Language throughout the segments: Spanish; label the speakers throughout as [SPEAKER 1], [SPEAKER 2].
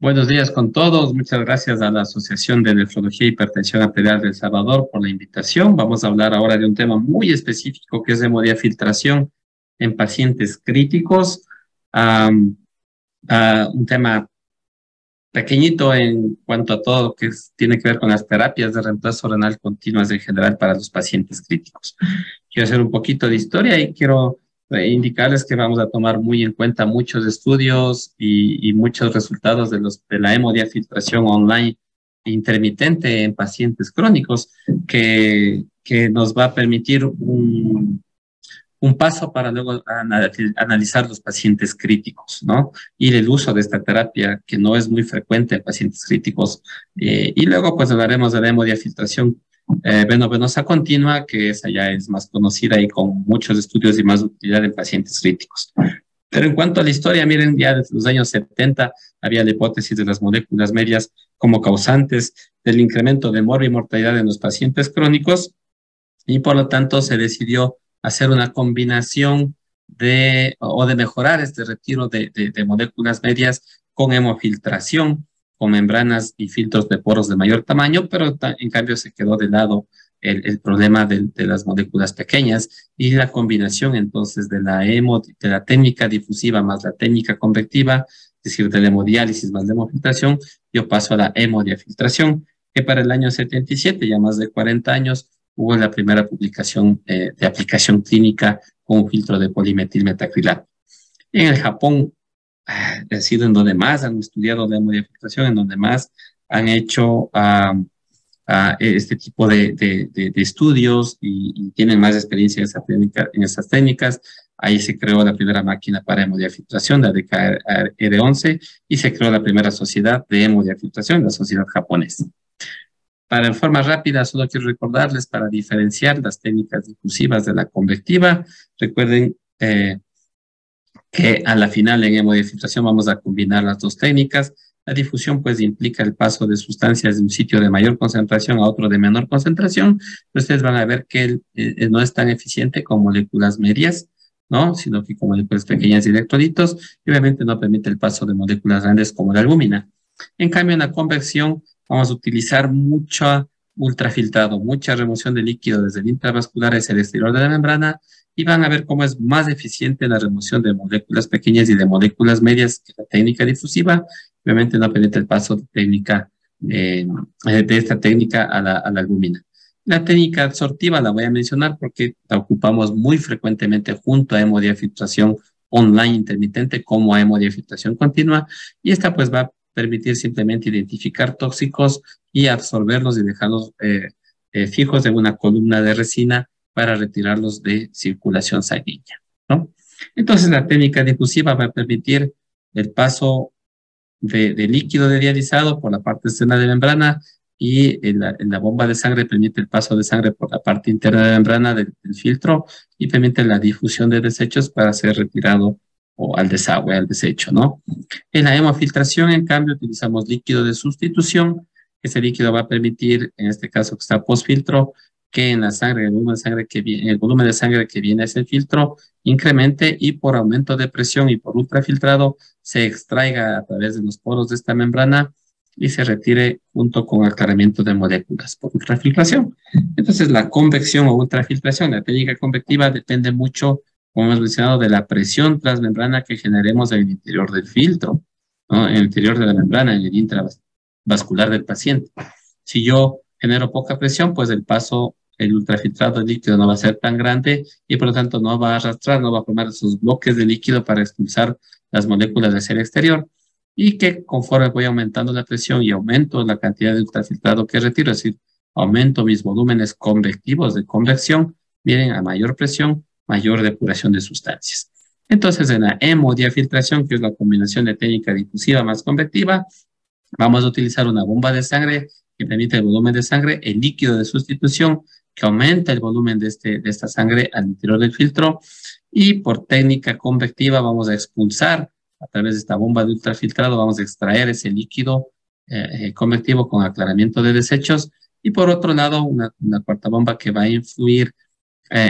[SPEAKER 1] Buenos días con todos. Muchas gracias a la Asociación de Nefrología y Hipertensión Arterial de El Salvador por la invitación. Vamos a hablar ahora de un tema muy específico que es hemodiafiltración en pacientes críticos. Am, un tema pequeñito en cuanto a todo lo que tiene que ver con las terapias de reemplazo renal continuas en general para los pacientes críticos. Quiero hacer un poquito de historia y quiero indicarles que vamos a tomar muy en cuenta muchos estudios y muchos resultados de la hemodiafiltración online intermitente en pacientes crónicos que nos va a permitir un paso para luego analizar los pacientes críticos, ¿no? Y el uso de esta terapia que no es muy frecuente en pacientes críticos. Y luego pues hablaremos de la hemodiafiltración venosa continua, que esa ya es más conocida y con muchos estudios y más utilidad en pacientes críticos. Pero en cuanto a la historia, miren, ya desde los años 70 había la hipótesis de las moléculas medias como causantes del incremento de mortalidad en los pacientes crónicos y por lo tanto se decidió hacer una combinación de mejorar este retiro de moléculas medias con hemofiltración, con membranas y filtros de poros de mayor tamaño, pero en cambio se quedó de lado el problema de las moléculas pequeñas y la combinación entonces de la técnica difusiva más la técnica convectiva, es decir, de la hemodiálisis más la hemofiltración, yo paso a la hemodiafiltración, que para el año 77, ya más de 40 años, hubo la primera publicación de aplicación clínica con un filtro de polimetilmetacrilato. En el Japón ha sido en donde más han estudiado la hemodiafiltración, en donde más han hecho este tipo de estudios y tienen más experiencia en esas técnicas. Ahí se creó la primera máquina para hemodiafiltración, la DKR11, y se creó la primera sociedad de hemodiafiltración, la sociedad japonesa. Para en forma rápida, solo quiero recordarles para diferenciar las técnicas difusivas de la convectiva. Recuerden que a la final en hemodiafiltración vamos a combinar las dos técnicas. La difusión pues implica el paso de sustancias de un sitio de mayor concentración a otro de menor concentración. Ustedes van a ver que no es tan eficiente con moléculas medias, ¿no? Sino que con moléculas pequeñas y electrolitos, y obviamente no permite el paso de moléculas grandes como la albúmina. En cambio, en la convección vamos a utilizar mucho ultrafiltrado, mucha remoción de líquido desde el intravascular hacia el exterior de la membrana, y van a ver cómo es más eficiente la remoción de moléculas pequeñas y de moléculas medias que la técnica difusiva. Obviamente no permite el paso de esta técnica a la albúmina. La técnica absortiva la voy a mencionar porque la ocupamos muy frecuentemente junto a hemodiafiltración online intermitente como a hemodiafiltración continua, y esta pues va a permitir simplemente identificar tóxicos y absorberlos y dejarlos fijos en una columna de resina para retirarlos de circulación sanguínea, ¿no? Entonces, la técnica difusiva va a permitir el paso de líquido dializado por la parte externa de la membrana y en la bomba de sangre permite el paso de sangre por la parte interna de la membrana del filtro y permite la difusión de desechos para ser retirado o al desagüe, al desecho, ¿no? En la hemofiltración, en cambio, utilizamos líquido de sustitución. Ese líquido va a permitir, en este caso que está postfiltro, que en la sangre, el volumen de sangre que viene a ese filtro incremente y por aumento de presión y por ultrafiltrado se extraiga a través de los poros de esta membrana y se retire junto con aclaramiento de moléculas por ultrafiltración. Entonces, la convección o ultrafiltración, la técnica convectiva depende mucho, como hemos mencionado, de la presión transmembrana que generemos en el interior del filtro, ¿no? En el interior de la membrana, en el intravascular del paciente. Si yo genero poca presión, pues el ultrafiltrado de líquido no va a ser tan grande y por lo tanto no va a arrastrar, no va a formar esos bloques de líquido para expulsar las moléculas hacia el exterior, y que conforme voy aumentando la presión y aumento la cantidad de ultrafiltrado que retiro, es decir, aumento mis volúmenes convectivos de convección, vienen a mayor presión, mayor depuración de sustancias. Entonces, en la hemodiafiltración, que es la combinación de técnica difusiva más convectiva, vamos a utilizar una bomba de sangre que permite el volumen de sangre, el líquido de sustitución que aumenta el volumen de esta sangre al interior del filtro, y por técnica convectiva vamos a expulsar a través de esta bomba de ultrafiltrado, vamos a extraer ese líquido convectivo con aclaramiento de desechos, y por otro lado una cuarta bomba que va a influir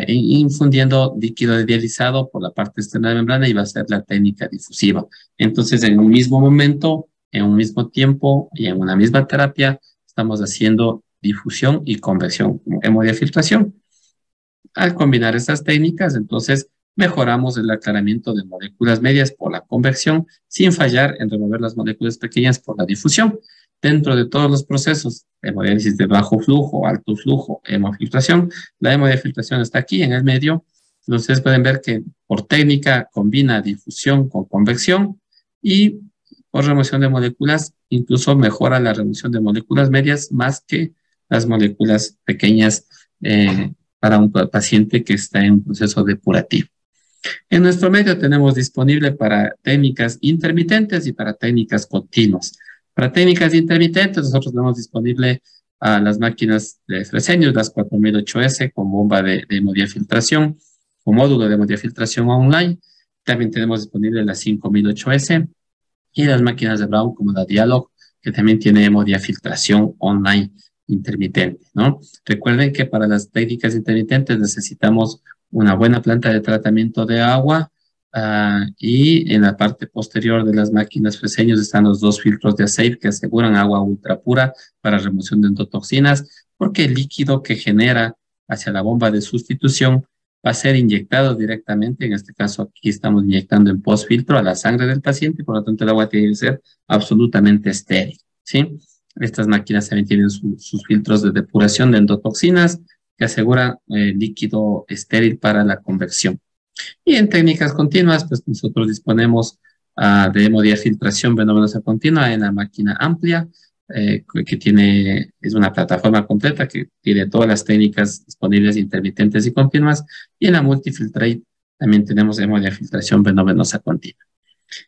[SPEAKER 1] infundiendo líquido dializado por la parte externa de la membrana y va a ser la técnica difusiva. Entonces, en un mismo momento en un mismo tiempo y en una misma terapia estamos haciendo difusión y convección, como hemodiafiltración. Al combinar estas técnicas, entonces mejoramos el aclaramiento de moléculas medias por la convección sin fallar en remover las moléculas pequeñas por la difusión. Dentro de todos los procesos, hemodiálisis de bajo flujo, alto flujo, hemofiltración, la hemodiafiltración está aquí en el medio. Ustedes pueden ver que por técnica combina difusión con convección y por remoción de moléculas, incluso mejora la remoción de moléculas medias más que las moléculas pequeñas para un paciente que está en un proceso depurativo. En nuestro medio tenemos disponible para técnicas intermitentes y para técnicas continuas. Para técnicas intermitentes nosotros tenemos disponible a las máquinas de Fresenius, las 4008S con bomba de hemodiafiltración, con módulo de hemodiafiltración online. También tenemos disponible las 5008S y las máquinas de Brown como la Dialog, que también tiene hemodiafiltración online intermitente, ¿no? Recuerden que para las técnicas intermitentes necesitamos una buena planta de tratamiento de agua y en la parte posterior de las máquinas Fresenius están los 2 filtros de ASAFE que aseguran agua ultra pura para remoción de endotoxinas, porque el líquido que genera hacia la bomba de sustitución va a ser inyectado directamente, en este caso aquí estamos inyectando en postfiltro a la sangre del paciente, por lo tanto el agua tiene que ser absolutamente estéril, ¿sí? Estas máquinas también tienen sus filtros de depuración de endotoxinas que aseguran líquido estéril para la convección. Y en técnicas continuas, pues nosotros disponemos de hemodiafiltración venosa continua en la máquina amplia, que es una plataforma completa que tiene todas las técnicas disponibles intermitentes y continuas. Y en la multifiltrate también tenemos hemodiafiltración venosa continua.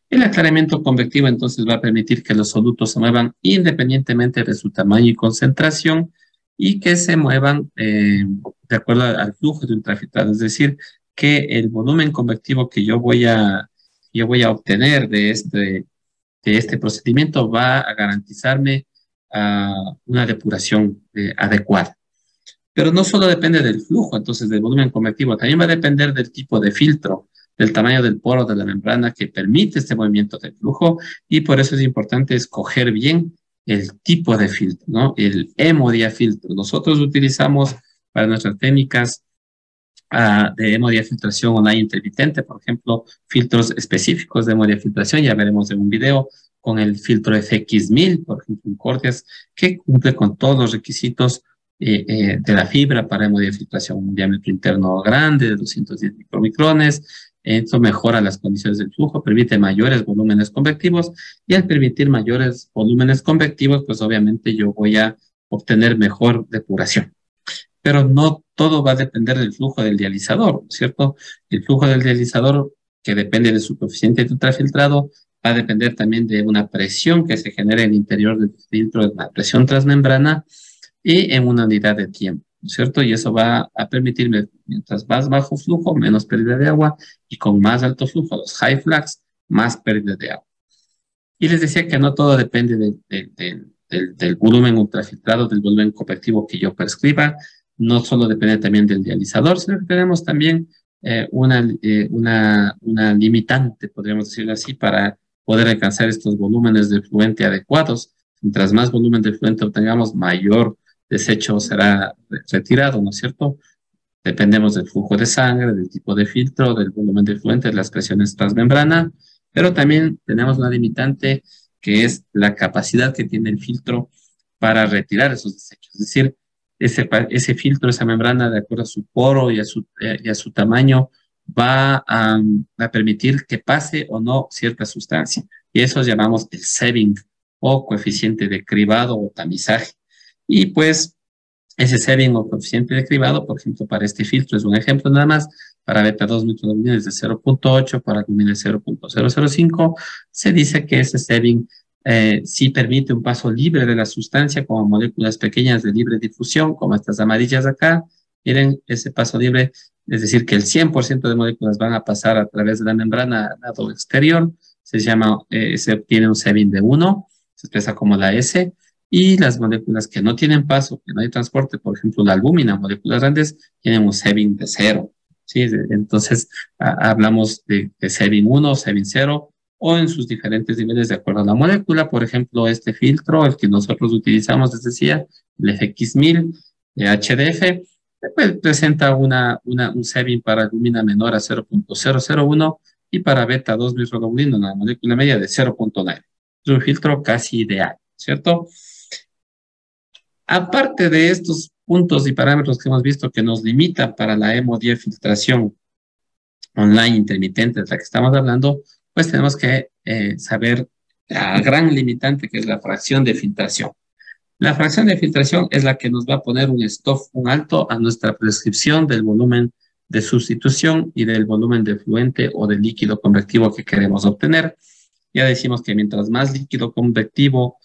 [SPEAKER 1] El aclaramiento convectivo entonces va a permitir que los solutos se muevan independientemente de su tamaño y concentración y que se muevan de acuerdo al flujo de ultrafiltrado. Es decir, que el volumen convectivo que yo voy a obtener de este procedimiento va a garantizarme una depuración adecuada. Pero no solo depende del flujo, entonces del volumen convectivo, también va a depender del tipo de filtro, del tamaño del poro de la membrana que permite este movimiento del flujo, y por eso es importante escoger bien el tipo de filtro, ¿no? El hemodiafiltro. Nosotros utilizamos para nuestras técnicas de hemodiafiltración online intermitente, por ejemplo, filtros específicos de hemodiafiltración, ya veremos en un video, con el filtro FX1000, por ejemplo, en Cordias, que cumple con todos los requisitos de la fibra para hemodiafiltración, un diámetro interno grande de 210 micromicrones. Esto mejora las condiciones del flujo, permite mayores volúmenes convectivos, y al permitir mayores volúmenes convectivos, pues obviamente yo voy a obtener mejor depuración. Pero no todo va a depender del flujo del dializador, ¿cierto? El flujo del dializador, que depende de su coeficiente de ultrafiltrado, va a depender también de una presión que se genera en el interior del filtro, de una presión transmembrana y en una unidad de tiempo, ¿cierto? Y eso va a permitirme, mientras más bajo flujo, menos pérdida de agua, y con más alto flujo, los high flux, más pérdida de agua. Y les decía que no todo depende del volumen ultrafiltrado, del volumen convectivo que yo prescriba, no solo depende también del dializador, sino que tenemos también una limitante, podríamos decirlo así, para poder alcanzar estos volúmenes de fluente adecuados. Mientras más volumen de fluente obtengamos, mayor desecho será retirado, ¿no es cierto? Dependemos del flujo de sangre, del tipo de filtro, del volumen de fluente, de las presiones transmembrana, pero también tenemos una limitante que es la capacidad que tiene el filtro para retirar esos desechos. Es decir, ese filtro, esa membrana, de acuerdo a su poro y a su tamaño, va a permitir que pase o no cierta sustancia. Y eso llamamos el Sebring o coeficiente de cribado o tamizaje. Y pues ese Sebring o coeficiente de cribado, por ejemplo, para este filtro es un ejemplo nada más, para beta-2 microalbuminas de 0.8, para albúmina 0.005, se dice que ese Sebring sí permite un paso libre de la sustancia como moléculas pequeñas de libre difusión, como estas amarillas acá. Miren, ese paso libre, es decir, que el 100% de moléculas van a pasar a través de la membrana al lado exterior. Se obtiene un Sebring de 1, se expresa como la S, y las moléculas que no tienen paso, que no hay transporte, por ejemplo, la albúmina, moléculas grandes, tienen un Sebring de 0. ¿Sí? Entonces, hablamos de Sebring 1, Sebring 0, o en sus diferentes niveles de acuerdo a la molécula. Por ejemplo, este filtro, el que nosotros utilizamos, les decía, el FX1000 de HDF, pues, presenta un Sebin para albúmina menor a 0.001 y para beta 2 bisglobulina, una molécula media de 0.9. Es un filtro casi ideal, ¿cierto? Aparte de estos puntos y parámetros que hemos visto que nos limitan para la hemodiafiltración filtración online intermitente de la que estamos hablando, pues tenemos que saber la gran limitante que es la fracción de filtración. La fracción de filtración es la que nos va a poner un stop, un alto a nuestra prescripción del volumen de sustitución y del volumen de fluente o de líquido convectivo que queremos obtener. Ya decimos que mientras más líquido convectivo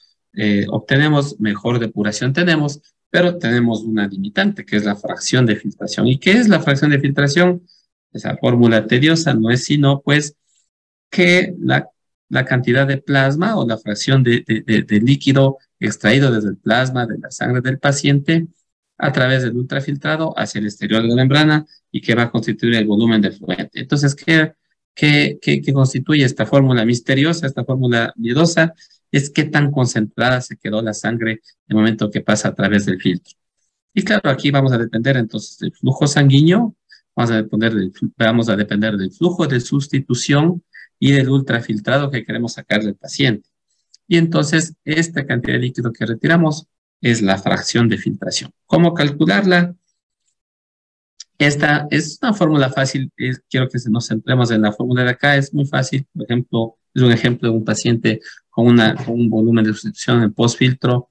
[SPEAKER 1] obtenemos, mejor depuración tenemos, pero tenemos una limitante que es la fracción de filtración. ¿Y qué es la fracción de filtración? Esa fórmula tediosa no es sino pues que la cantidad de plasma o la fracción de líquido extraído desde el plasma de la sangre del paciente a través del ultrafiltrado hacia el exterior de la membrana y que va a constituir el volumen del fluente. Entonces, ¿qué constituye esta fórmula misteriosa, esta fórmula miedosa? Es qué tan concentrada se quedó la sangre en el momento que pasa a través del filtro. Y claro, aquí vamos a depender entonces del flujo sanguíneo, vamos a depender del flujo de sustitución y del ultrafiltrado que queremos sacar del paciente. Y entonces, esta cantidad de líquido que retiramos es la fracción de filtración. ¿Cómo calcularla? Esta es una fórmula fácil. Quiero que nos centremos en la fórmula de acá. Es muy fácil. Por ejemplo, es un ejemplo de un paciente con un volumen de sustitución en postfiltro.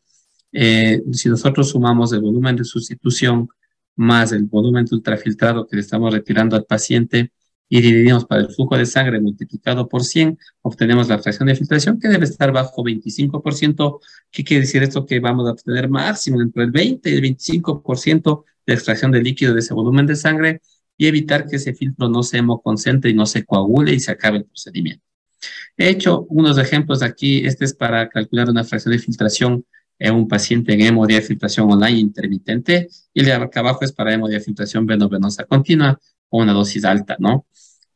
[SPEAKER 1] Si nosotros sumamos el volumen de sustitución más el volumen de ultrafiltrado que le estamos retirando al paciente y dividimos para el flujo de sangre multiplicado por 100, obtenemos la fracción de filtración que debe estar bajo 25%. ¿Qué quiere decir esto? Que vamos a obtener máximo entre el 20 y el 25% de extracción de líquido de ese volumen de sangre y evitar que ese filtro no se hemoconcentre y no se coagule y se acabe el procedimiento. He hecho unos ejemplos aquí. Este es para calcular una fracción de filtración en un paciente en hemodiafiltración online intermitente y el de acá abajo es para hemodiafiltración veno-venosa continua o una dosis alta, ¿no?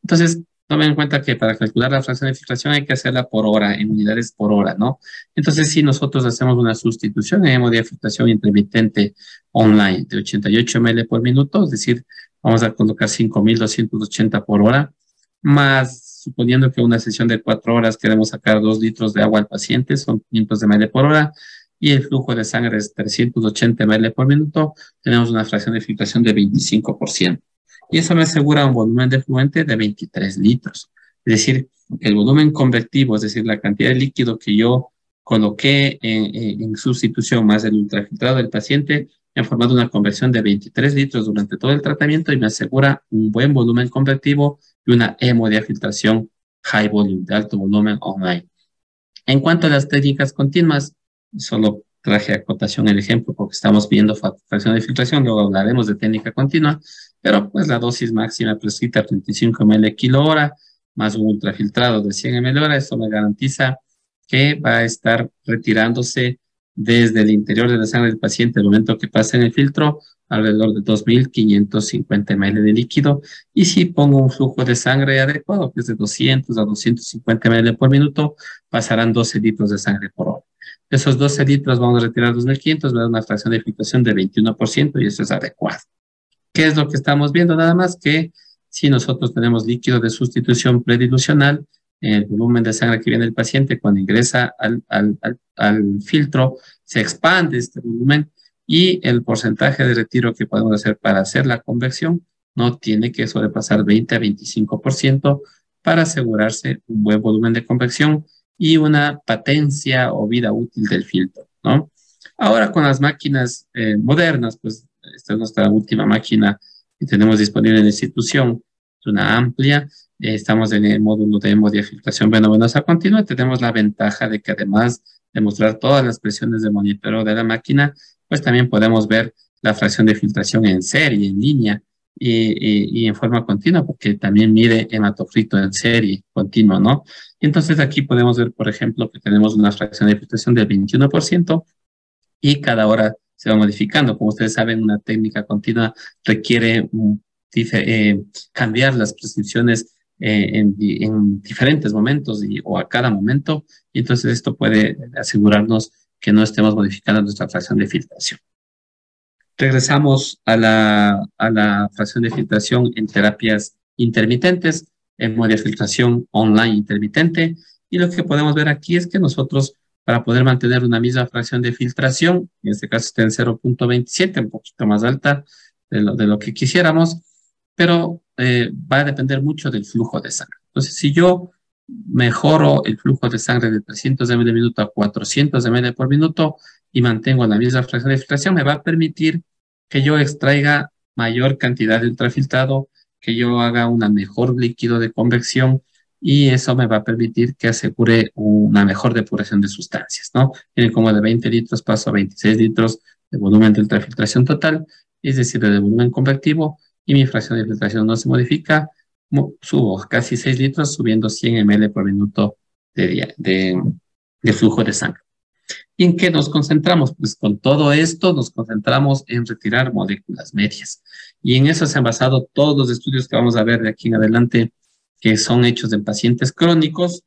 [SPEAKER 1] Entonces, tomen en cuenta que para calcular la fracción de filtración hay que hacerla por hora, en unidades por hora, ¿no? Entonces, si nosotros hacemos una sustitución en hemodiafiltración intermitente online de 88 ml por minuto, es decir, vamos a colocar 5.280 por hora, más suponiendo que una sesión de 4 horas queremos sacar 2 litros de agua al paciente, son 500 ml por hora, y el flujo de sangre es 380 ml por minuto, tenemos una fracción de filtración de 25%. Y eso me asegura un volumen de fluente de 23 litros. Es decir, el volumen convectivo, es decir, la cantidad de líquido que yo coloqué en sustitución más el ultrafiltrado del paciente, me ha formado una conversión de 23 litros durante todo el tratamiento y me asegura un buen volumen convectivo y una hemodiafiltración high volume, de alto volumen online. En cuanto a las técnicas continuas, solo traje a acotación el ejemplo porque estamos viendo fracción de filtración, luego hablaremos de técnica continua, pero pues la dosis máxima prescrita 35 ml kilo hora, más un ultrafiltrado de 100 ml hora, esto me garantiza que va a estar retirándose desde el interior de la sangre del paciente al momento que pasa en el filtro alrededor de 2.550 ml de líquido, y si pongo un flujo de sangre adecuado, que es de 200 a 250 ml por minuto, pasarán 12 litros de sangre por hora. De esos 12 litros vamos a retirar 2.500, va a dar una fracción de filtración de 21% y eso es adecuado. ¿Qué es lo que estamos viendo? Nada más que si nosotros tenemos líquido de sustitución predilucional, el volumen de sangre que viene del paciente cuando ingresa al filtro se expande este volumen y el porcentaje de retiro que podemos hacer para hacer la conversión no tiene que sobrepasar 20 a 25% para asegurarse un buen volumen de convección y una patencia o vida útil del filtro, ¿no? Ahora con las máquinas modernas, pues esta es nuestra última máquina que tenemos disponible en la institución, es una amplia, estamos en el módulo de hemodiafiltración veno-venosa continua, tenemos la ventaja de que además de mostrar todas las presiones de monitoreo de la máquina, pues también podemos ver la fracción de filtración en serie, en línea y en forma continua, porque también mide hematofrito en serie, continuo, ¿no? Y entonces aquí podemos ver, por ejemplo, que tenemos una fracción de filtración del 21% y cada hora se va modificando. Como ustedes saben, una técnica continua requiere cambiar las prescripciones en diferentes momentos o a cada momento, y entonces esto puede asegurarnos que no estemos modificando nuestra fracción de filtración. Regresamos a la fracción de filtración en terapias intermitentes, en modo de filtración online intermitente, y lo que podemos ver aquí es que nosotros, para poder mantener una misma fracción de filtración, en este caso está en 0.27, un poquito más alta de lo que quisiéramos, pero va a depender mucho del flujo de sangre. Entonces, si yo mejoro el flujo de sangre de 300 ml por minuto a 400 ml por minuto y mantengo la misma fracción de filtración, me va a permitir que yo extraiga mayor cantidad de ultrafiltrado, que yo haga una mejor líquido de convección, y eso me va a permitir que asegure una mejor depuración de sustancias, ¿no? Tiene como de 20 litros paso a 26 litros de volumen de ultrafiltración total, es decir, de volumen convectivo, y mi fracción de filtración no se modifica, subo casi 6 litros, subiendo 100 ml por minuto de flujo de sangre. ¿Y en qué nos concentramos? Pues con todo esto nos concentramos en retirar moléculas medias. Y en eso se han basado todos los estudios que vamos a ver de aquí en adelante, que son hechos en pacientes crónicos.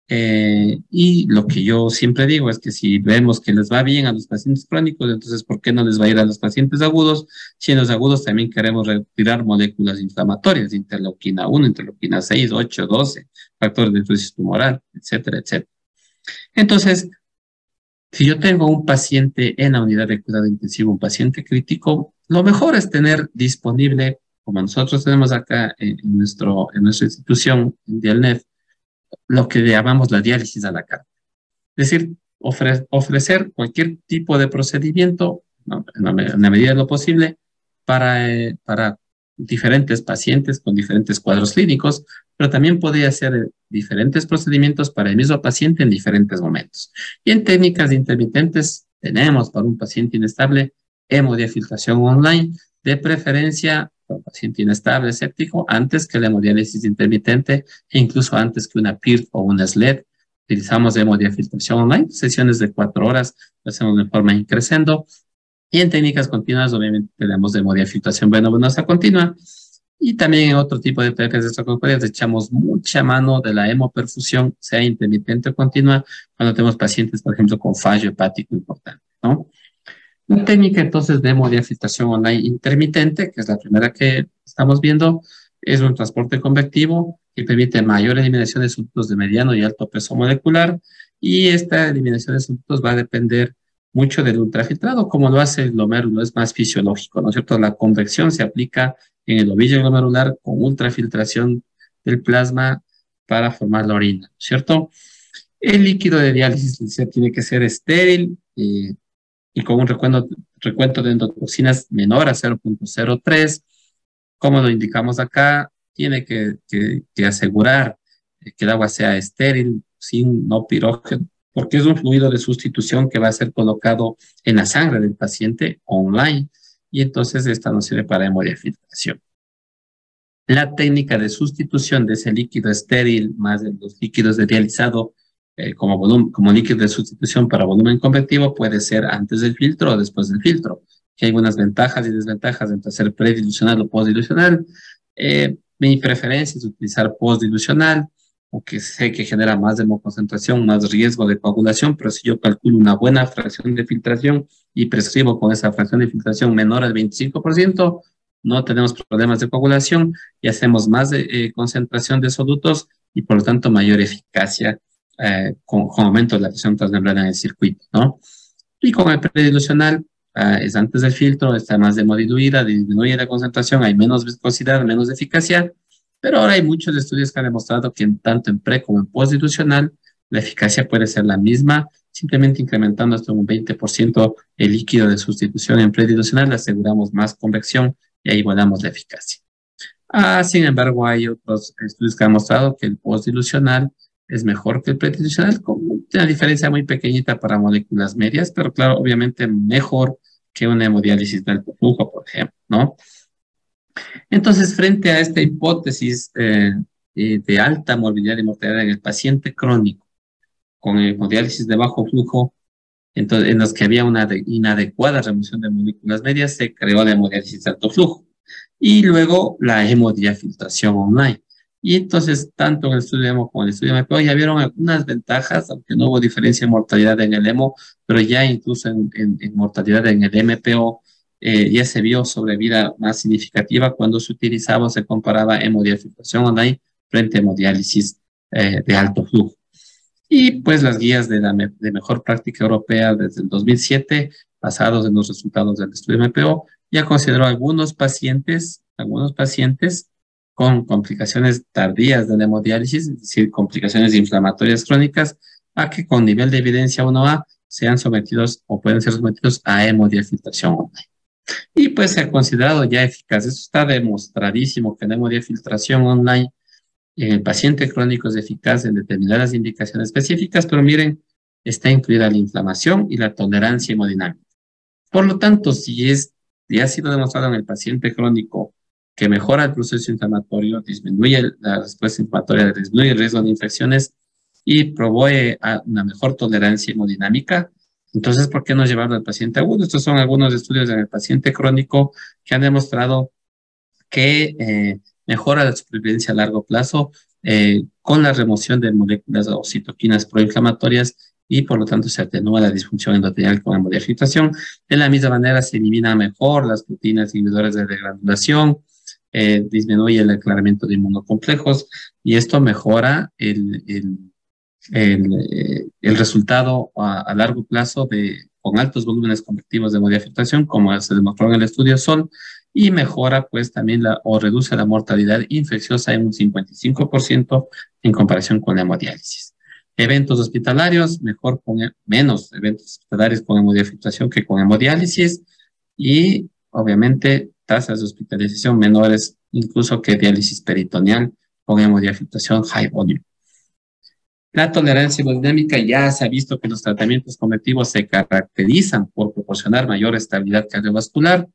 [SPEAKER 1] Y lo que yo siempre digo es que si vemos que les va bien a los pacientes crónicos, entonces ¿por qué no les va a ir a los pacientes agudos? Si en los agudos también queremos retirar moléculas inflamatorias, interleuquina 1, interleuquina 6, 8, 12, factores de necrosis tumoral, etcétera, etcétera. Entonces, si yo tengo un paciente en la unidad de cuidado intensivo, un paciente crítico, lo mejor es tener disponible, como nosotros tenemos acá en nuestra institución, en Dialnet, lo que llamamos la diálisis a la carta. Es decir, ofrecer cualquier tipo de procedimiento, ¿no?, en la medida de lo posible, para diferentes pacientes con diferentes cuadros clínicos, pero también podría hacer diferentes procedimientos para el mismo paciente en diferentes momentos. Y en técnicas intermitentes tenemos para un paciente inestable hemodiafiltración online, de preferencia para un paciente inestable séptico, antes que la hemodiálisis intermitente e incluso antes que una PIRT o una SLED. Utilizamos hemodiafiltración online, sesiones de 4 horas, lo hacemos de forma increscendo. Y en técnicas continuas, obviamente, tenemos de hemodiafiltración venosa continua. Y también en otro tipo de terapias extracorpóreas echamos mucha mano de la hemoperfusión, sea intermitente o continua, cuando tenemos pacientes, por ejemplo, con fallo hepático importante, ¿no? La técnica entonces de hemodiafiltración online intermitente, que es la primera que estamos viendo, es un transporte convectivo que permite mayor eliminación de sustitutos de mediano y alto peso molecular, y esta eliminación de sustitutos va a depender mucho del ultrafiltrado, como lo hace el glomérulo, es más fisiológico, ¿no es cierto? La convección se aplica en el ovillo glomerular con ultrafiltración del plasma para formar la orina, ¿cierto? El líquido de diálisis tiene que ser estéril y con un recuento de endotoxinas menor a 0.03. Como lo indicamos acá, tiene que asegurar que el agua sea estéril, sin no pirógeno, porque es un fluido de sustitución que va a ser colocado en la sangre del paciente online, y entonces esta no sirve para hemodiafiltración. La técnica de sustitución de ese líquido estéril más de los líquidos de dializado como líquido de sustitución para volumen convectivo puede ser antes del filtro o después del filtro, que hay algunas ventajas y desventajas entre hacer predilucional o postdilucional. Mi preferencia es utilizar postdilucional, aunque sé que genera más hemoconcentración, más riesgo de coagulación, pero si yo calculo una buena fracción de filtración y prescribo con esa fracción de filtración menor al 25%, no tenemos problemas de coagulación y hacemos más concentración de solutos y por lo tanto mayor eficacia con aumento de la presión transmembrana en el circuito, ¿no? Y con el predilucional es antes del filtro, está más hemodiluida, disminuye la concentración, hay menos viscosidad, menos eficacia, pero ahora hay muchos estudios que han demostrado que tanto en pre como en postdilucional la eficacia puede ser la misma, simplemente incrementando hasta un 20% el líquido de sustitución en predilucional, le aseguramos más convección y ahí igualamos la eficacia. Sin embargo, hay otros estudios que han mostrado que el postdilucional es mejor que el predilucional, con una diferencia muy pequeñita para moléculas medias, pero claro, obviamente mejor que una hemodiálisis de alto flujo, por ejemplo, ¿no? Entonces, frente a esta hipótesis de alta morbilidad y mortalidad en el paciente crónico con hemodiálisis de bajo flujo, entonces, en los que había una inadecuada remoción de moléculas medias, se creó la hemodiálisis de alto flujo. Y luego la hemodiafiltración online. Y entonces, tanto en el estudio EMO como en el estudio MPO ya vieron algunas ventajas, aunque no hubo diferencia en mortalidad en el EMO, pero ya incluso en mortalidad en el MPO ya se vio sobrevida más significativa cuando se utilizaba o se comparaba hemodiafiltración online frente a hemodiálisis de alto flujo. Y pues las guías de mejor práctica europea desde el 2007, basados en los resultados del estudio MPO, ya consideró algunos pacientes con complicaciones tardías de la hemodiálisis, es decir, complicaciones inflamatorias crónicas, a que con nivel de evidencia 1A sean sometidos o pueden ser sometidos a hemodiafiltración online. Y pues se ha considerado ya eficaz. Eso está demostradísimo que la hemodiafiltración online en el paciente crónico es eficaz en determinadas indicaciones específicas, pero miren, está incluida la inflamación y la tolerancia hemodinámica. Por lo tanto, ya ha sido demostrado en el paciente crónico que mejora el proceso inflamatorio, disminuye la respuesta inflamatoria, disminuye el riesgo de infecciones y promueve una mejor tolerancia hemodinámica. Entonces, ¿por qué no llevarlo al paciente agudo? Estos son algunos estudios en el paciente crónico que han demostrado que mejora la supervivencia a largo plazo con la remoción de moléculas o citoquinas proinflamatorias y por lo tanto se atenúa la disfunción endotelial con hemodiafiltración. De la misma manera se elimina mejor las proteínas inhibidoras de degranulación, disminuye el aclaramiento de inmunocomplejos y esto mejora el resultado a largo plazo con altos volúmenes convectivos de hemodiafiltración, como se demostró en el estudio SOL, y mejora pues también o reduce la mortalidad infecciosa en un 55% en comparación con la hemodiálisis. Eventos hospitalarios, menos eventos hospitalarios con hemodiafiltración que con hemodiálisis y obviamente tasas de hospitalización menores incluso que diálisis peritoneal con hemodiafiltración high volume. La tolerancia hemodinámica ya se ha visto que los tratamientos conectivos se caracterizan por proporcionar mayor estabilidad cardiovascular,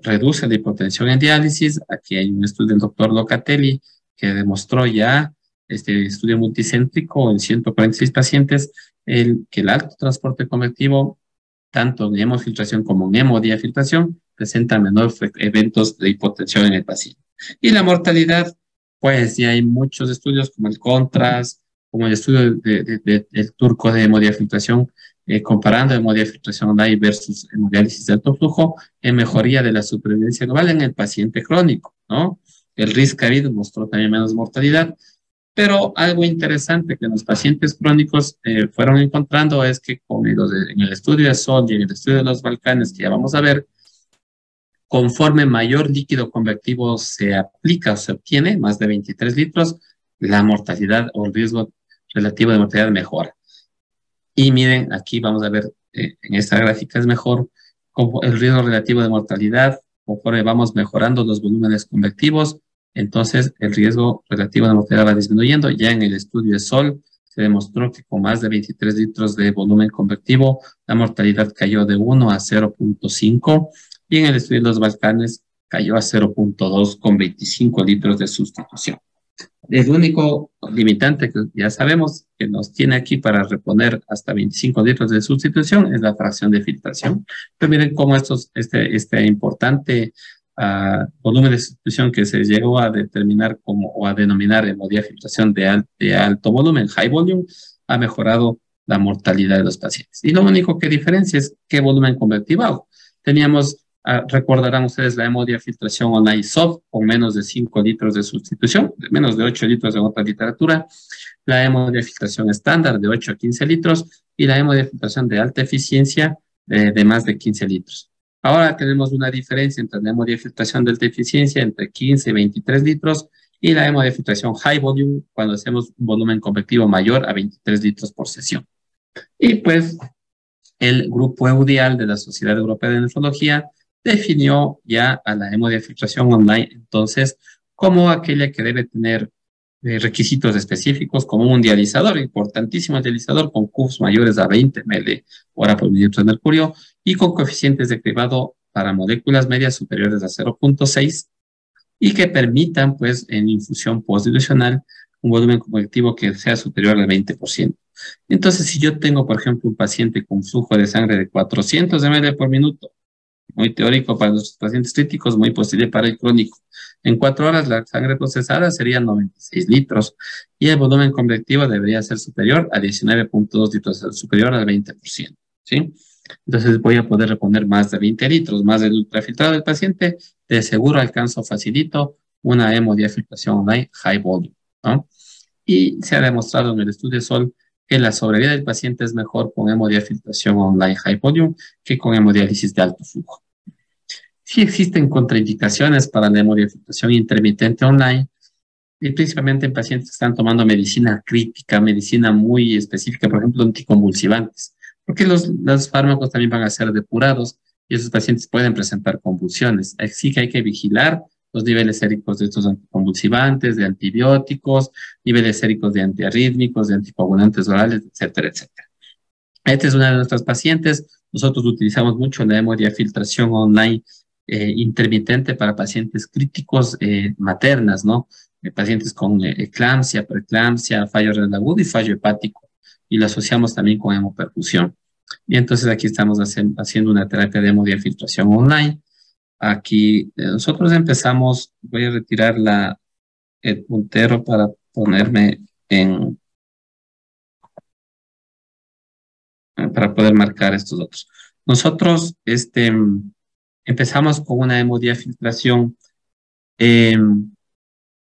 [SPEAKER 1] reduce la hipotensión en diálisis. Aquí hay un estudio del doctor Locatelli que demostró ya, este estudio multicéntrico en 146 pacientes, que el alto transporte convectivo, tanto en hemofiltración como en hemodiafiltración, presenta menores eventos de hipotensión en el paciente. Y la mortalidad, pues ya hay muchos estudios como el CONTRAST, como el estudio del turco de hemodiafiltración, comparando hemodiafiltración online versus hemodiálisis de alto flujo, en mejoría de la supervivencia global en el paciente crónico, ¿no? El RISC-COVID mostró también menos mortalidad, pero algo interesante que los pacientes crónicos fueron encontrando es que en el estudio de SOL y en el estudio de los Balcanes, que ya vamos a ver, conforme mayor líquido convectivo se aplica o se obtiene, más de 23 litros, la mortalidad o el riesgo relativo de mortalidad mejora. Y miren, aquí vamos a ver, en esta gráfica es mejor como el riesgo relativo de mortalidad, conforme vamos mejorando los volúmenes convectivos, entonces el riesgo relativo de mortalidad va disminuyendo. Ya en el estudio de SOL se demostró que con más de 23 litros de volumen convectivo, la mortalidad cayó de 1 a 0.5 y en el estudio de los Balcanes cayó a 0.2 con 25 litros de sustitución. El único limitante que ya sabemos que nos tiene aquí para reponer hasta 25 litros de sustitución es la fracción de filtración. Pero miren cómo este importante volumen de sustitución que se llegó a determinar o a denominar hemodiafiltración de alto volumen, high volume, ha mejorado la mortalidad de los pacientes. Y lo único que diferencia es qué volumen convectivo hago. Teníamos recordarán ustedes la hemodiafiltración online soft con menos de 5 litros de sustitución, de menos de 8 litros en otra literatura, la hemodiafiltración estándar de 8 a 15 litros y la hemodiafiltración de alta eficiencia de más de 15 litros. Ahora tenemos una diferencia entre la hemodiafiltración de alta eficiencia entre 15 y 23 litros y la hemodiafiltración high volume cuando hacemos un volumen convectivo mayor a 23 litros por sesión. Y pues el grupo EUDIAL de la Sociedad Europea de Nefrología definió ya a la hemodiafiltración online entonces como aquella que debe tener requisitos específicos como un dializador, importantísimo el dializador con Qs mayores a 20 ml hora por mililitro de mercurio y con coeficientes de cribado para moléculas medias superiores a 0.6 y que permitan pues en infusión postdilucional un volumen convectivo que sea superior al 20%. Entonces, si yo tengo, por ejemplo, un paciente con flujo de sangre de 400 ml por minuto, muy teórico para nuestros pacientes críticos, muy posible para el crónico. En 4 horas la sangre procesada sería 96 litros y el volumen convectivo debería ser superior a 19,2 litros, superior al 20%, ¿sí? Entonces voy a poder reponer más de 20 litros, más del ultrafiltrado del paciente, de seguro alcanzo facilito una hemodiafiltración online high volume, ¿no? Y se ha demostrado en el estudio SOL que la sobrevida del paciente es mejor con hemodiafiltración online high volume que con hemodiálisis de alto flujo. Sí existen contraindicaciones para la hemodiafiltración intermitente online, y principalmente en pacientes que están tomando medicina crítica, medicina muy específica, por ejemplo, anticonvulsivantes, porque los fármacos también van a ser depurados y esos pacientes pueden presentar convulsiones. Así que hay que vigilar los niveles séricos de estos anticonvulsivantes, de antibióticos, niveles séricos de antiarrítmicos, de anticoagulantes orales, etcétera, etcétera. Esta es una de nuestras pacientes. Nosotros utilizamos mucho la hemodiafiltración online intermitente para pacientes críticos maternas, ¿no? Pacientes con eclampsia, preeclampsia, fallo renal agudo y fallo hepático. Y lo asociamos también con hemoperfusión. Y entonces aquí estamos haciendo una terapia de hemodiafiltración online. Aquí nosotros empezamos, voy a retirar el puntero para ponerme para poder marcar estos otros. Nosotros empezamos con una hemodiafiltración eh,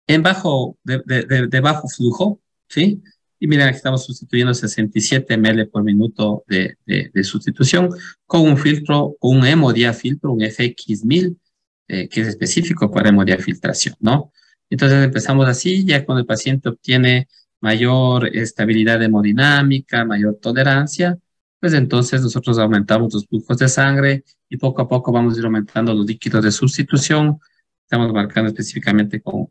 [SPEAKER 1] de bajo flujo, ¿sí? Y miren, aquí estamos sustituyendo 67 ml por minuto de sustitución con un filtro, un hemodiafiltro, un FX1000, que es específico para hemodiafiltración, ¿no? Entonces empezamos así, ya cuando el paciente obtiene mayor estabilidad hemodinámica, mayor tolerancia, pues entonces nosotros aumentamos los flujos de sangre y poco a poco vamos a ir aumentando los líquidos de sustitución. Estamos marcando específicamente con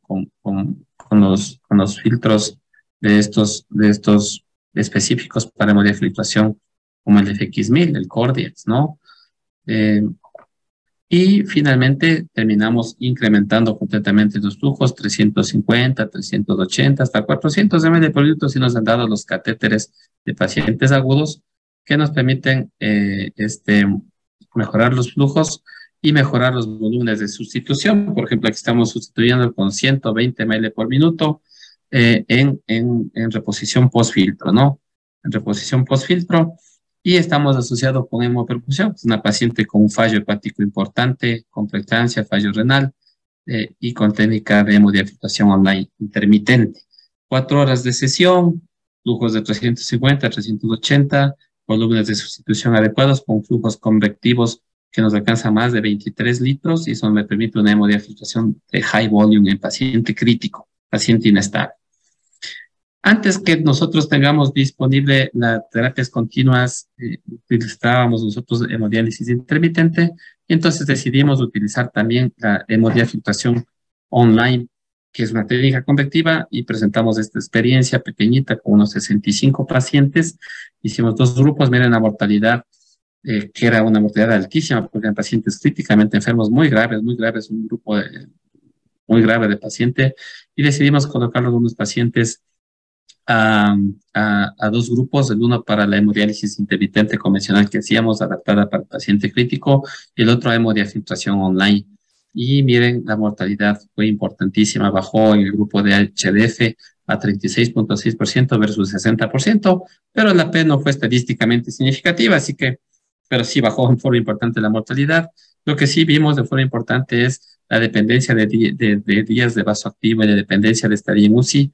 [SPEAKER 1] los filtros de estos específicos para hemodiafiltración, como el FX1000, el Cordiax, ¿no? Y finalmente terminamos incrementando completamente los flujos, 350, 380, hasta 400 ml por litro si nos han dado los catéteres de pacientes agudos que nos permiten mejorar los flujos y mejorar los volúmenes de sustitución. Por ejemplo, aquí estamos sustituyendo con 120 ml por minuto en reposición post-filtro, ¿no? En reposición post-filtro. Y estamos asociados con hemoperfusión, es una paciente con un fallo hepático importante, con preeclampsia, fallo renal y con técnica de hemodiafiltración online intermitente. 4 horas de sesión, flujos de 350 a 380, volúmenes de sustitución adecuados con flujos convectivos que nos alcanzan más de 23 litros y eso me permite una hemodiafiltración de high volume en paciente crítico, paciente inestable. Antes que nosotros tengamos disponible las terapias continuas, utilizábamos nosotros hemodiálisis intermitente y entonces decidimos utilizar también la hemodiafiltración online, que es una técnica convectiva, y presentamos esta experiencia pequeñita con unos 65 pacientes. Hicimos 2 grupos, miren la mortalidad, que era una mortalidad altísima, porque eran pacientes críticamente enfermos, muy graves, un grupo muy grave de pacientes, y decidimos colocarlos unos pacientes a 2 grupos, el uno para la hemodiálisis intermitente convencional que hacíamos, adaptada para el paciente crítico, y el otro a hemodiafiltración online. Y miren, la mortalidad fue importantísima, bajó en el grupo de HDF a 36,6% versus 60%, pero la P no fue estadísticamente significativa, pero sí bajó en forma importante la mortalidad. Lo que sí vimos de forma importante es la dependencia de días de vasoactivo y la dependencia de estadía en UCI,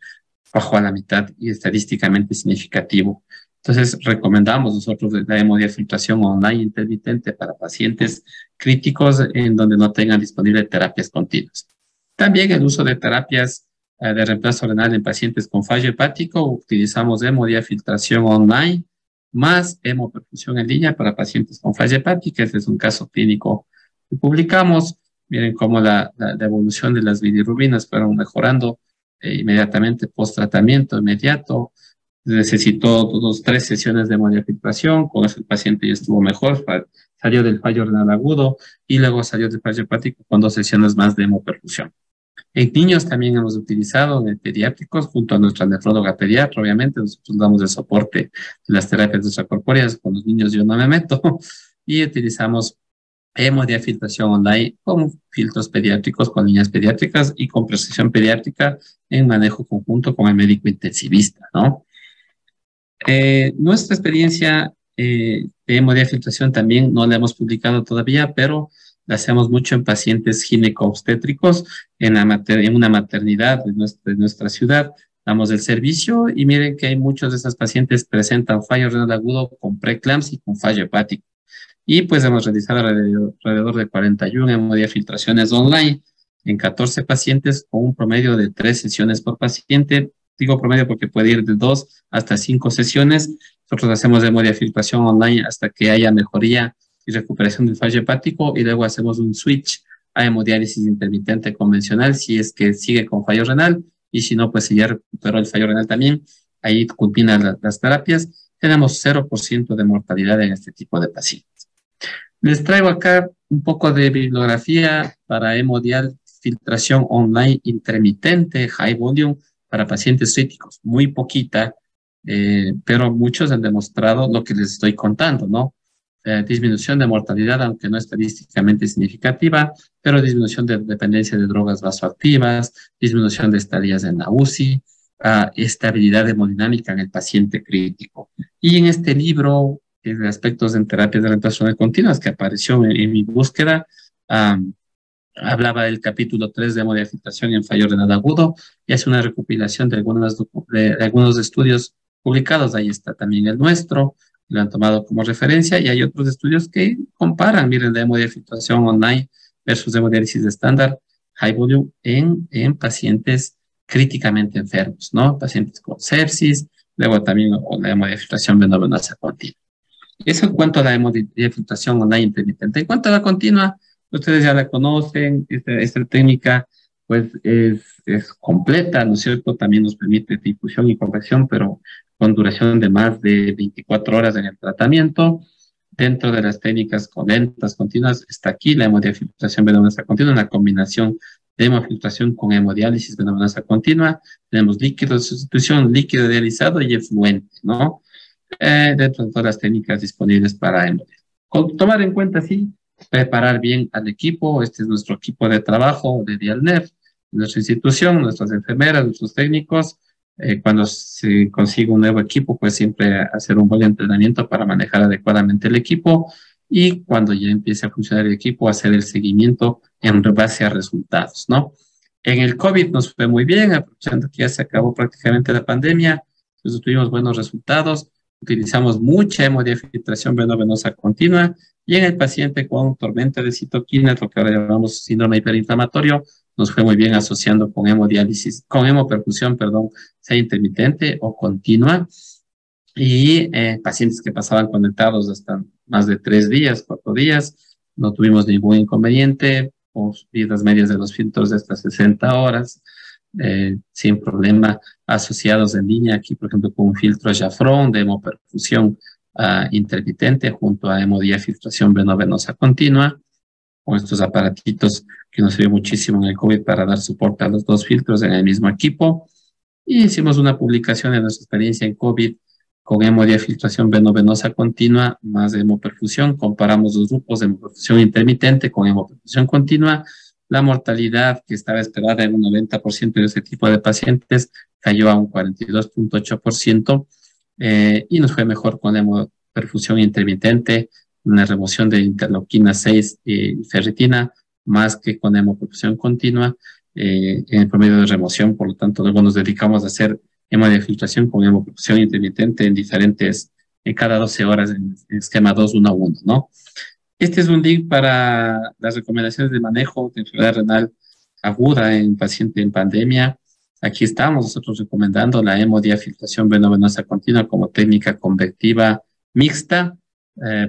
[SPEAKER 1] bajó a la mitad y estadísticamente significativo. Entonces, recomendamos nosotros la hemodiafiltración online intermitente para pacientes críticos en donde no tengan disponibles terapias continuas. También el uso de terapias de reemplazo renal en pacientes con fallo hepático, utilizamos hemodiafiltración online más hemoperfusión en línea para pacientes con falla hepática. Este es un caso clínico que publicamos. Miren cómo la evolución de las bilirrubinas fueron mejorando inmediatamente post tratamiento inmediato. Necesitó 3 sesiones de hemodiafiltración, con eso el paciente ya estuvo mejor, salió del fallo renal agudo y luego salió del fallo hepático con 2 sesiones más de hemoperfusión. En niños también hemos utilizado, en pediátricos, junto a nuestra nefróloga pediatra, obviamente, nosotros damos el soporte de las terapias extracorpóreas, con los niños yo no me meto, y utilizamos hemodiafiltración online con filtros pediátricos, con líneas pediátricas y con prescripción pediátrica en manejo conjunto con el médico intensivista, ¿no? Nuestra experiencia de hemodiafiltración también no la hemos publicado todavía, pero la hacemos mucho en pacientes gineco-obstétricos en una maternidad de nuestra ciudad. Damos el servicio y miren que hay muchos de esas pacientes presentan fallo renal agudo con preeclampsia y con fallo hepático. Y pues hemos realizado alrededor de 41 hemodiafiltraciones online en 14 pacientes con un promedio de 3 sesiones por paciente. Digo promedio porque puede ir de 2 hasta 5 sesiones. Nosotros hacemos hemodiafiltración online hasta que haya mejoría y recuperación del fallo hepático y luego hacemos un switch a hemodiálisis intermitente convencional si es que sigue con fallo renal y si no, pues si ya recuperó el fallo renal también, ahí culminan las terapias. Tenemos 0% de mortalidad en este tipo de pacientes. Les traigo acá un poco de bibliografía para hemodiafiltración online intermitente, high volume, para pacientes críticos. Muy poquita, pero muchos han demostrado lo que les estoy contando, ¿no? Disminución de mortalidad, aunque no estadísticamente significativa, pero disminución de dependencia de drogas vasoactivas, disminución de estadías en la UCI, estabilidad hemodinámica en el paciente crítico. Y en este libro de aspectos en terapias de reemplazo continuas que apareció en mi búsqueda, hablaba del capítulo 3 de hemodiafiltración en fallo renal agudo y hace una recopilación de algunos estudios publicados. Ahí está también el nuestro, lo han tomado como referencia y hay otros estudios que comparan, miren, la hemodiafiltración online versus hemodiálisis estándar high volume en pacientes críticamente enfermos, ¿no? Pacientes con sepsis, luego también la hemodiafiltración veno-venosa continua. Eso en cuanto a la hemodiafiltración online intermitente. En cuanto a la continua, ustedes ya la conocen, esta técnica pues es completa, ¿no es cierto? También nos permite difusión y corrección, pero con duración de más de 24 horas en el tratamiento. Dentro de las técnicas lentas continuas está aquí la hemodiafiltración venosa continua, una combinación de hemofiltración con hemodiálisis venosa continua. Tenemos líquido de sustitución, líquido dializado y efluente, ¿no? Dentro de todas las técnicas disponibles para hemodiálisis. Tomar en cuenta, sí, preparar bien al equipo. Este es nuestro equipo de trabajo de Dialnet, nuestra institución, nuestras enfermeras, nuestros técnicos. Cuando se consigue un nuevo equipo, pues siempre hacer un buen entrenamiento para manejar adecuadamente el equipo y cuando ya empiece a funcionar el equipo, hacer el seguimiento en base a resultados, ¿no? En el COVID nos fue muy bien, aprovechando que ya se acabó prácticamente la pandemia, pues tuvimos buenos resultados. Utilizamos mucha hemodiafiltración veno-venosa continua y en el paciente con tormenta de citoquinas, lo que ahora llamamos síndrome hiperinflamatorio, nos fue muy bien asociando con hemodiálisis, con hemoperfusión, perdón, sea intermitente o continua. Y pacientes que pasaban conectados hasta más de 3 días, 4 días, no tuvimos ningún inconveniente, con vidas medias de los filtros de hasta 60 horas, sin problema, asociados en línea, aquí por ejemplo con un filtro Jafron de hemoperfusión intermitente junto a hemodiafiltración veno-venosa continua, con estos aparatitos que nos sirvió muchísimo en el COVID para dar soporte a los dos filtros en el mismo equipo. Y hicimos una publicación de nuestra experiencia en COVID con hemodiafiltración veno-venosa continua más hemoperfusión. Comparamos los grupos de hemoperfusión intermitente con hemoperfusión continua. La mortalidad que estaba esperada en un 90% de ese tipo de pacientes cayó a un 42.8% y nos fue mejor con hemoperfusión intermitente, una remoción de interleuquina 6 y ferritina, más que con hemoperfusión continua en el promedio de remoción. Por lo tanto, luego nos dedicamos a hacer hemodiafiltración con hemoperfusión intermitente en cada 12 horas en esquema 2-1-1, ¿no? Este es un link para las recomendaciones de manejo de enfermedad renal aguda en paciente en pandemia. Aquí estamos nosotros recomendando la hemodiafiltración veno-venosa continua como técnica convectiva mixta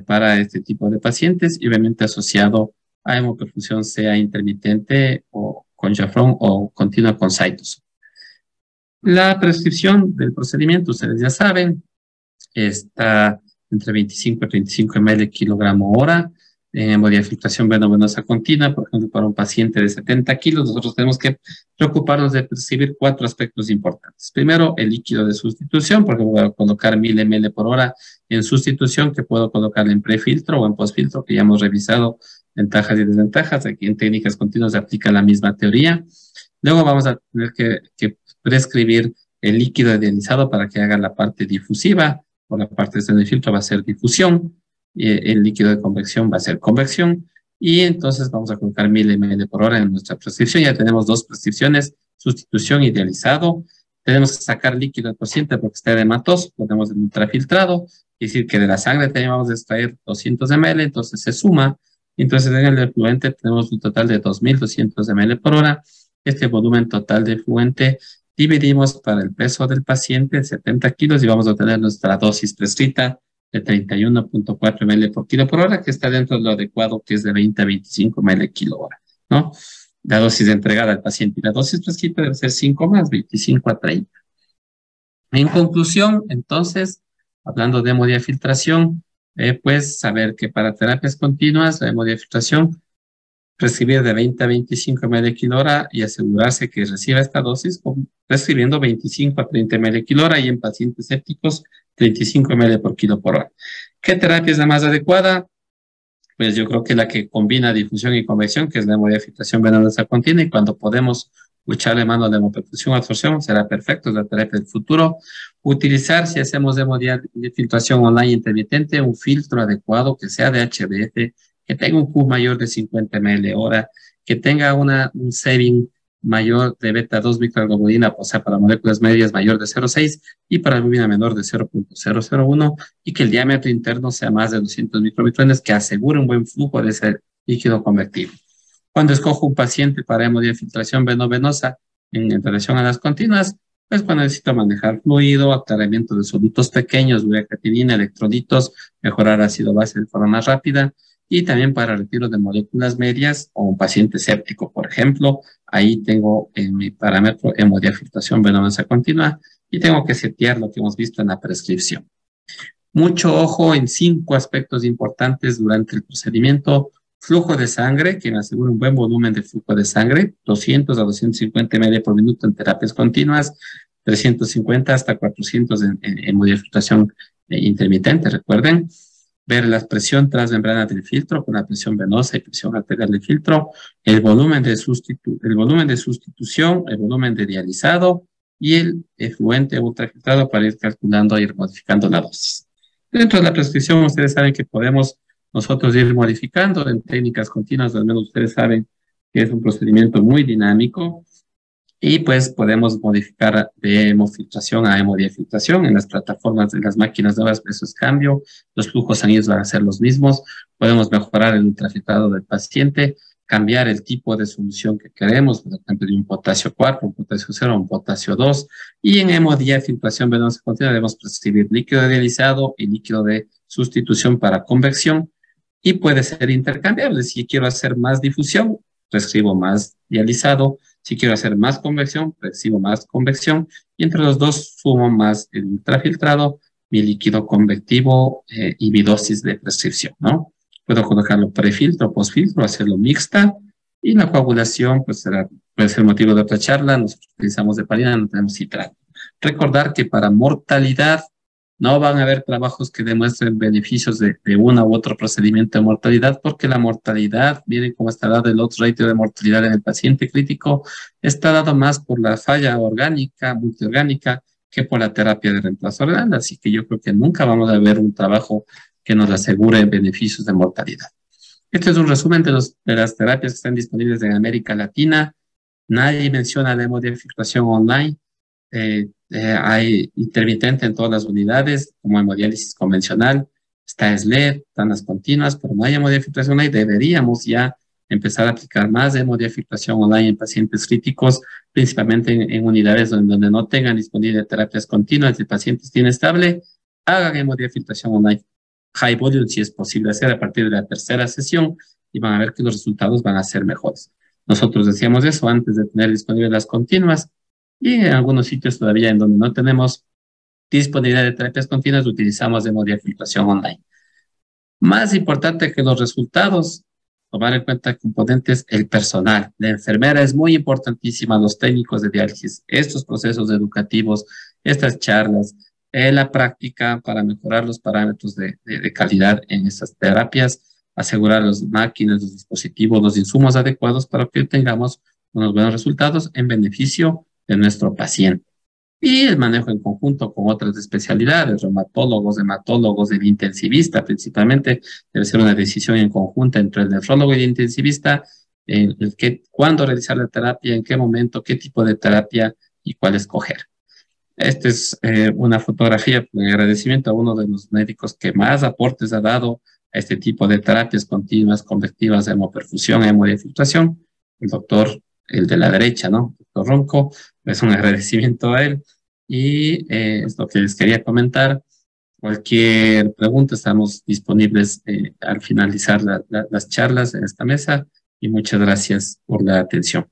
[SPEAKER 1] para este tipo de pacientes y obviamente asociado a hemoperfusión sea intermitente o con Jafron o continua con Cytosol. La prescripción del procedimiento, ustedes ya saben, está entre 25 y 35 ml kilogramo hora en hemodiafiltración veno-venosa continua. Por ejemplo, para un paciente de 70 kilos, nosotros tenemos que preocuparnos de prescribir 4 aspectos importantes. Primero, el líquido de sustitución, porque voy a colocar 1000 ml por hora en sustitución, que puedo colocar en prefiltro o en postfiltro, que ya hemos revisado ventajas y desventajas. Aquí en técnicas continuas se aplica la misma teoría. Luego vamos a tener que prescribir el líquido idealizado para que haga la parte difusiva, o la parte de filtro va a ser difusión, y el líquido de convección va a ser convección, y entonces vamos a colocar 1000 ml por hora en nuestra prescripción. Ya tenemos dos prescripciones, sustitución, idealizado. Tenemos que sacar líquido del paciente porque está edematoso, ponemos el ultrafiltrado, es decir, que de la sangre también vamos a extraer 200 ml, entonces se suma. Entonces en el efluente tenemos un total de 2200 ml por hora. Este volumen total de efluente dividimos para el peso del paciente, 70 kilos, y vamos a obtener nuestra dosis prescrita de 31.4 ml por kilo por hora, que está dentro de lo adecuado, que es de 20 a 25 ml kilo hora, ¿no? La dosis entregada al paciente, y la dosis prescrita debe ser 5 más, 25 a 30. En conclusión, entonces, hablando de hemodiafiltración, pues saber que para terapias continuas, la hemodiafiltración, prescribir de 20 a 25 ml kilo hora y asegurarse que reciba esta dosis, prescribiendo 25 a 30 ml kilo hora, y en pacientes sépticos 35 ml por kilo por hora. ¿Qué terapia es la más adecuada? Pues yo creo que la que combina difusión y convección, que es la hemodiafiltración venosa continua, y cuando podemos echarle mano a la hemoperfusión o absorción, será perfecto, es la terapia del futuro. Utilizar, si hacemos hemodiafiltración online intermitente, un filtro adecuado que sea de HDF, que tenga un Q mayor de 50 ml hora, que tenga un saving mayor de beta-2 microalbumina, o sea, para moléculas medias mayor de 0,6 y para albumina menor de 0.001, y que el diámetro interno sea más de 200 micromicrones, que asegure un buen flujo de ese líquido convectivo. Cuando escojo un paciente para hemodiafiltración venosa en relación a las continuas, pues cuando necesito manejar fluido, aclaramiento de solutos pequeños, creatinina, electrolitos, mejorar ácido base de forma más rápida, y también para retiro de moléculas medias o un paciente séptico, por ejemplo. Ahí tengo en mi parámetro hemodiafiltración venosa continua y tengo que setear lo que hemos visto en la prescripción. Mucho ojo en 5 aspectos importantes durante el procedimiento. Flujo de sangre, que me asegure un buen volumen de flujo de sangre, 200 a 250 ml por minuto en terapias continuas, 350 hasta 400 en hemodiafiltración intermitente, recuerden. Ver la presión transmembrana del filtro con la presión venosa y presión arterial del filtro, el volumen de sustitución, el volumen de dializado y el efluente ultrafiltrado para ir calculando y ir modificando la dosis. Dentro de la prescripción, ustedes saben que podemos nosotros ir modificando en técnicas continuas, al menos ustedes saben que es un procedimiento muy dinámico, y pues podemos modificar de hemofiltración a hemodiafiltración en las plataformas de las máquinas nuevas, eso es cambio, los flujos sanguíneos van a ser los mismos, podemos mejorar el ultrafiltrado del paciente, cambiar el tipo de solución que queremos, por ejemplo, de un potasio 4, un potasio 0, un potasio 2, y en hemodiafiltración venosa continua debemos prescribir líquido dializado y líquido de sustitución para convección, y puede ser intercambiable. Si quiero hacer más difusión, prescribo más dializado. Si quiero hacer más convección, prescribo más convección, y entre los dos sumo más el ultrafiltrado, mi líquido convectivo y mi dosis de prescripción, ¿no? Puedo colocarlo prefiltro, postfiltro, hacerlo mixta, y la coagulación pues puede ser motivo de otra charla. Nosotros utilizamos heparina, no tenemos citrato. Recordar que para mortalidad no van a haber trabajos que demuestren beneficios de una u otro procedimiento de mortalidad, porque la mortalidad, miren cómo está dado el odds ratio de mortalidad en el paciente crítico, está dado más por la falla orgánica, multiorgánica, que por la terapia de reemplazo renal. Así que yo creo que nunca vamos a ver un trabajo que nos asegure beneficios de mortalidad. Este es un resumen de las terapias que están disponibles en América Latina. Nadie menciona la hemodiafiltración online. Hay intermitente en todas las unidades, como hemodiálisis convencional, está SLED, están las continuas, pero no hay hemodiafiltración online. Deberíamos ya empezar a aplicar más de hemodiafiltración online en pacientes críticos, principalmente en unidades donde no tengan disponible terapias continuas y el paciente esté inestable. Hagan hemodiafiltración online high volume, si es posible hacer a partir de la tercera sesión, y van a ver que los resultados van a ser mejores. Nosotros decíamos eso antes de tener disponibles las continuas, y en algunos sitios todavía en donde no tenemos disponibilidad de terapias continuas, utilizamos hemodiafiltración online. Más importante que los resultados, tomar en cuenta componentes, el personal. La enfermera es muy importantísima, los técnicos de diálisis, estos procesos educativos, estas charlas, la práctica para mejorar los parámetros de calidad en estas terapias. asegurar las máquinas, los dispositivos, los insumos adecuados para que tengamos unos buenos resultados en beneficio de nuestro paciente. Y el manejo en conjunto con otras especialidades, reumatólogos, hematólogos, el intensivista principalmente, debe ser una decisión en conjunta entre el nefrólogo y el intensivista, cuándo realizar la terapia, en qué momento, qué tipo de terapia y cuál escoger. Esta es una fotografía en agradecimiento a uno de los médicos que más aportes ha dado a este tipo de terapias continuas, convectivas, hemoperfusión, hemodiafiltración, el doctor, el de la derecha, ¿no? Doctor Ronco, es un agradecimiento a él. Y es lo que les quería comentar. Cualquier pregunta, estamos disponibles al finalizar las charlas en esta mesa y muchas gracias por la atención.